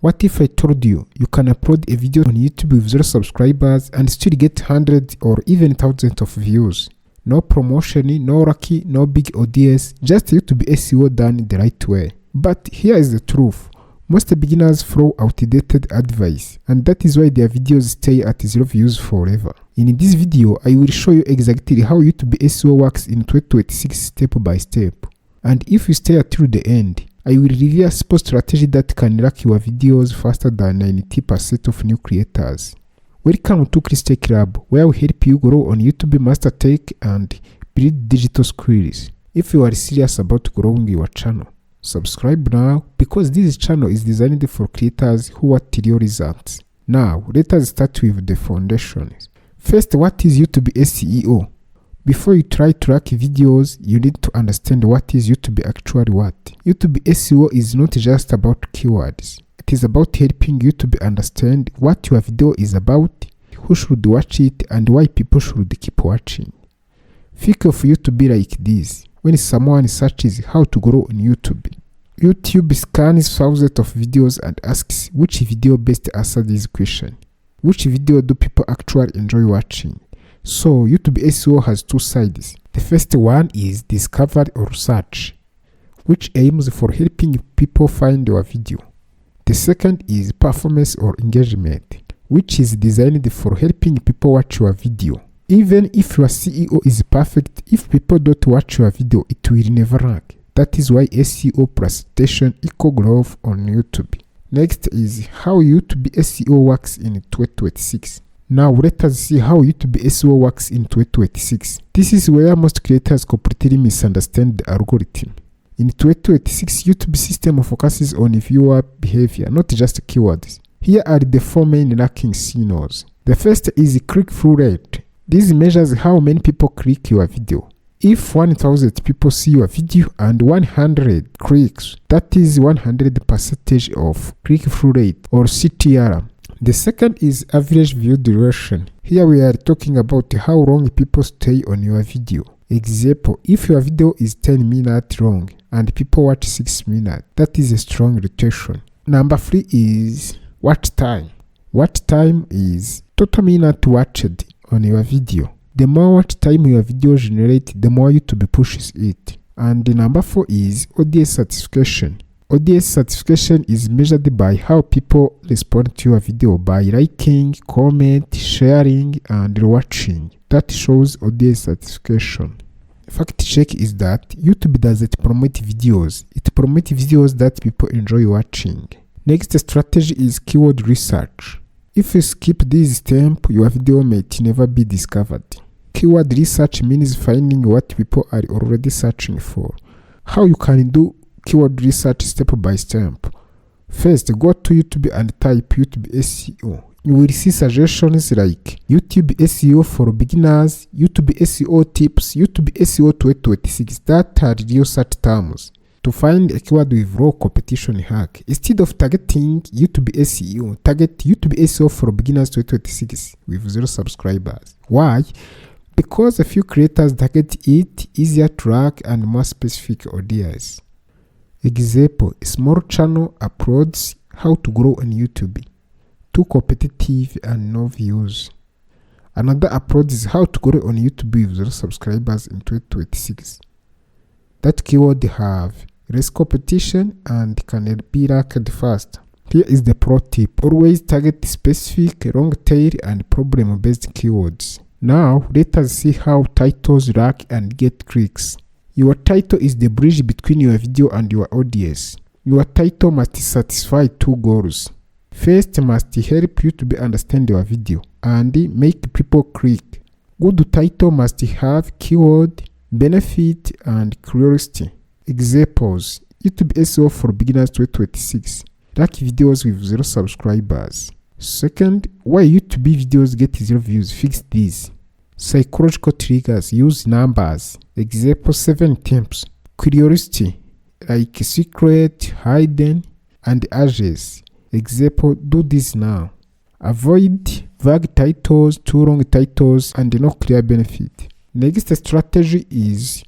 What if I told you you can upload a video on YouTube with 0 subscribers and still get hundreds or even thousands of views? No promotion, no lucky, no big ODS, just YouTube SEO done the right way. But here is the truth. Most beginners follow outdated advice, and that is why their videos stay at 0 views forever. In this video, I will show you exactly how YouTube SEO works in 2026 step by step. And if you stay until the end, I will reveal a simple strategy that can rank your videos faster than 90% of new creators. Welcome to Chris Tech Lab, where we help you grow on YouTube, master tech, and build digital skills. If you are serious about growing your channel, subscribe now because this channel is designed for creators who want real results. Now, let us start with the foundations. First, what is YouTube SEO? Before you try to rank videos, you need to understand what is YouTube actually what. YouTube SEO is not just about keywords. It is about helping you to understand what your video is about, who should watch it, and why people should keep watching. Think of YouTube like this. When someone searches how to grow on YouTube, YouTube scans thousands of videos and asks which video best answers this question. Which video do people actually enjoy watching? So YouTube SEO has two sides. The first one is discovery or search, which aims for helping people find your video. The second is performance or engagement, which is designed for helping people watch your video. Even if your SEO is perfect, if people don't watch your video, it will never rank. That is why SEO plus attention equal growth on YouTube. Next is how YouTube SEO works in 2026. Now let us see how YouTube SEO works in 2026. This is where most creators completely misunderstand the algorithm. In 2026, YouTube system focuses on viewer behavior, not just keywords. Here are the 4 main ranking signals. The first is click-through rate. This measures how many people click your video. If 1,000 people see your video and 100 clicks, that is 100% of click-through rate or CTR. The second is average view duration. Here we are talking about how long people stay on your video. Example, if your video is 10 minutes long and people watch 6 minutes, that is a strong retention. Number 3 is watch time. Watch time is total minutes watched on your video. The more watch time your video generates, the more YouTube pushes it. And the number 4 is audience satisfaction. Audience satisfaction is measured by how people respond to your video by liking, comment, sharing, and watching. That shows audience satisfaction. Fact check is that YouTube doesn't promote videos. It promotes videos that people enjoy watching. Next strategy is keyword research. If you skip this step, your video might never be discovered. Keyword research means finding what people are already searching for. How you can do keyword research step by step. First, go to YouTube and type YouTube SEO. You will see suggestions like YouTube SEO for beginners, YouTube SEO tips, YouTube SEO 2026 that are real search terms. To find a keyword with low competition hack, instead of targeting YouTube SEO, target YouTube SEO for beginners 2026 with 0 subscribers. Why? Because a few creators target it, easier to track and more specific audience. Example, a small channel uploads how to grow on YouTube. Too competitive and no views. Another approach is how to grow on YouTube with 0 subscribers in 2026. That keyword have less competition and can be ranked fast. Here is the pro tip. Always target specific, long tail and problem-based keywords. Now, let us see how titles rank and get clicks. Your title is the bridge between your video and your audience. Your title must satisfy 2 goals. First, must help you to understand your video and make people click. Good title must have keyword, benefit, and curiosity. Examples: YouTube SEO for beginners 2026. Rank videos with 0 subscribers. Second, why YouTube videos get 0 views? Fix this. Psychological triggers, use numbers. Example 7 tips. Curiosity, like secret, hidden, and ages. Example, do this now. Avoid vague titles, too long titles, and no clear benefit. Next strategy is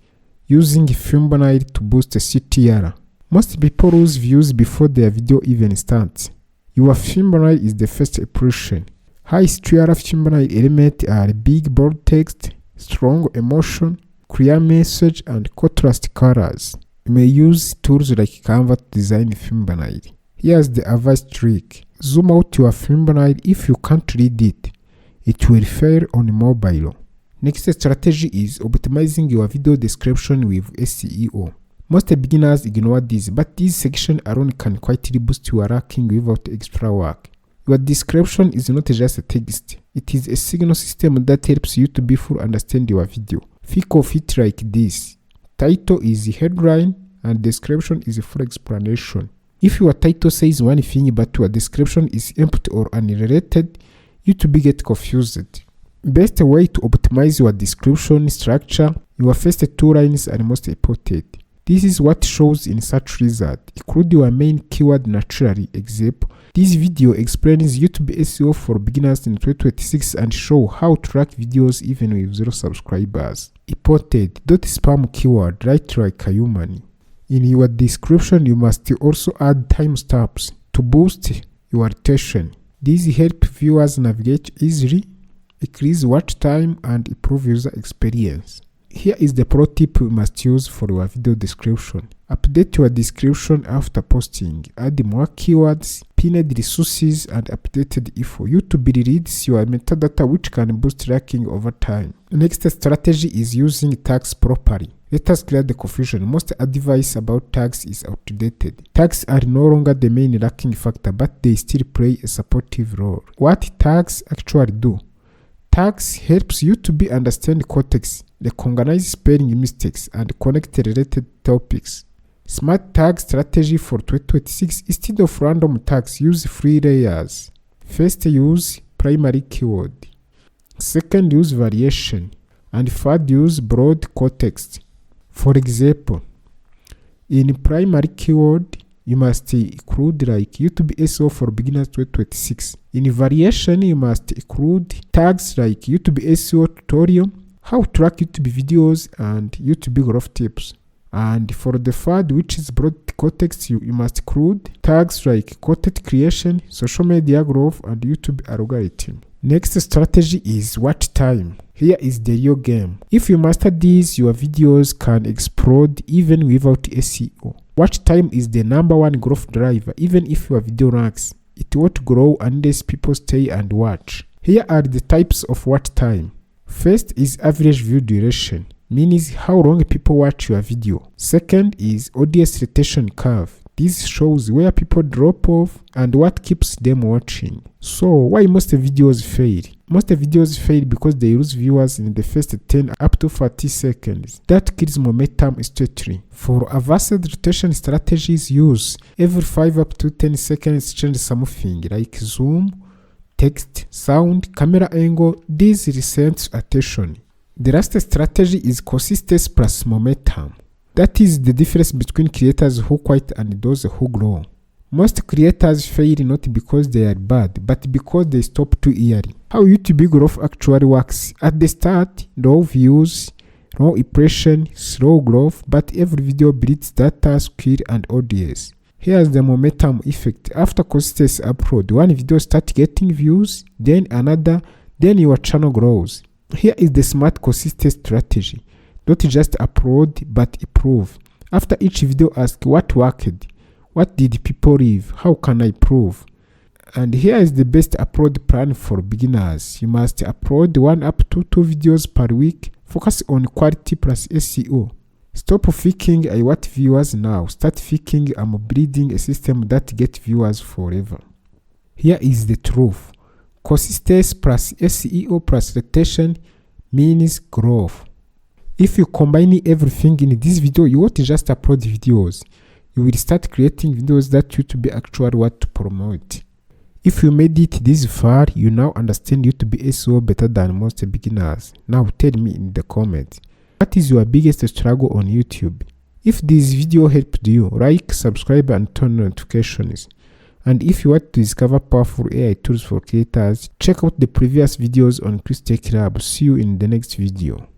using thumbnail to boost CTR. Most people lose views before their video even starts. Your thumbnail is the first impression. High-CTR thumbnail elements are big bold text, strong emotion, clear message, and contrast colors. You may use tools like Canva to design thumbnail. Here's the advice trick. Zoom out your thumbnail if you can't read it. It will fail on mobile. Next strategy is optimizing your video description with SEO. Most beginners ignore this, but this section alone can quietly boost your ranking without extra work. Your description is not just a text. It is a signal system that helps you to fully understand your video. Think of it like this. Title is the headline and description is a full explanation. If your title says one thing but your description is empty or unrelated, YouTube get confused. Best way to optimize your description structure, your first 2 lines are most important. This is what shows in search result. Include your main keyword naturally. Example, this video explains YouTube SEO for beginners in 2026 and show how to track videos even with 0 subscribers. Important, don't spam keyword, write like a human. In your description, you must also add timestamps to boost your retention. These help viewers navigate easily, increase watch time, and improve user experience. Here is the pro tip you must use for your video description. Update your description after posting. Add more keywords, pinned resources, and updated info. YouTube reads your metadata, which can boost ranking over time. Next strategy is using tags properly. Let us clear the confusion. Most advice about tags is outdated. Tags are no longer the main ranking factor, but they still play a supportive role. What tags actually do? Tags helps you to understand context, recognize spelling mistakes, and connect related topics. Smart tag strategy for 2026. Instead of random tags, use 3 layers. First, use primary keyword. Second, use variation. And third, use broad context. For example, in primary keyword, you must include like YouTube SEO for beginners 2026. In variation, you must include tags like YouTube SEO tutorial, how to track YouTube videos, and YouTube growth tips. And for the third, which is broad context, you must include tags like content creation, social media growth, and YouTube algorithm. Next strategy is watch time. Here is the real game. If you master these, your videos can explode even without SEO. Watch time is the #1 growth driver. Even if your video ranks, it won't grow unless people stay and watch. Here are the types of watch time. First is average view duration, means how long people watch your video. Second is audience retention curve. This shows where people drop off and what keeps them watching. So why most videos fail? Most videos fail because they lose viewers in the first 10 up to 30 seconds. That kills momentum instantly. For advanced retention strategies, use every 5 up to 10 seconds change something like zoom, text, sound, camera angle. This resents attention. The last strategy is consistency plus momentum. That is the difference between creators who quit and those who grow. Most creators fail not because they are bad, but because they stop too early. How YouTube growth actually works. At the start, low views, low impression, slow growth, but every video builds data, skill, and audience. Here's the momentum effect. After consistent upload, one video starts getting views, then another, then your channel grows. Here is the smart consistent strategy. Don't just upload, but improve. After each video, ask what worked, what did people leave, how can I improve? And here is the best upload plan for beginners. You must upload 1 up to 2 videos per week. Focus on quality plus SEO. Stop thinking I want viewers now. Start thinking I'm building a system that gets viewers forever. Here is the truth. Consistency plus SEO plus retention means growth. If you combine everything in this video, you won't just upload videos. You will start creating videos that YouTube actually want to promote. If you made it this far, you now understand YouTube SEO better than most beginners. Now tell me in the comments, what is your biggest struggle on YouTube? If this video helped you, like, subscribe, and turn on notifications. And if you want to discover powerful AI tools for creators, check out the previous videos on Chris Tech Lab. See you in the next video.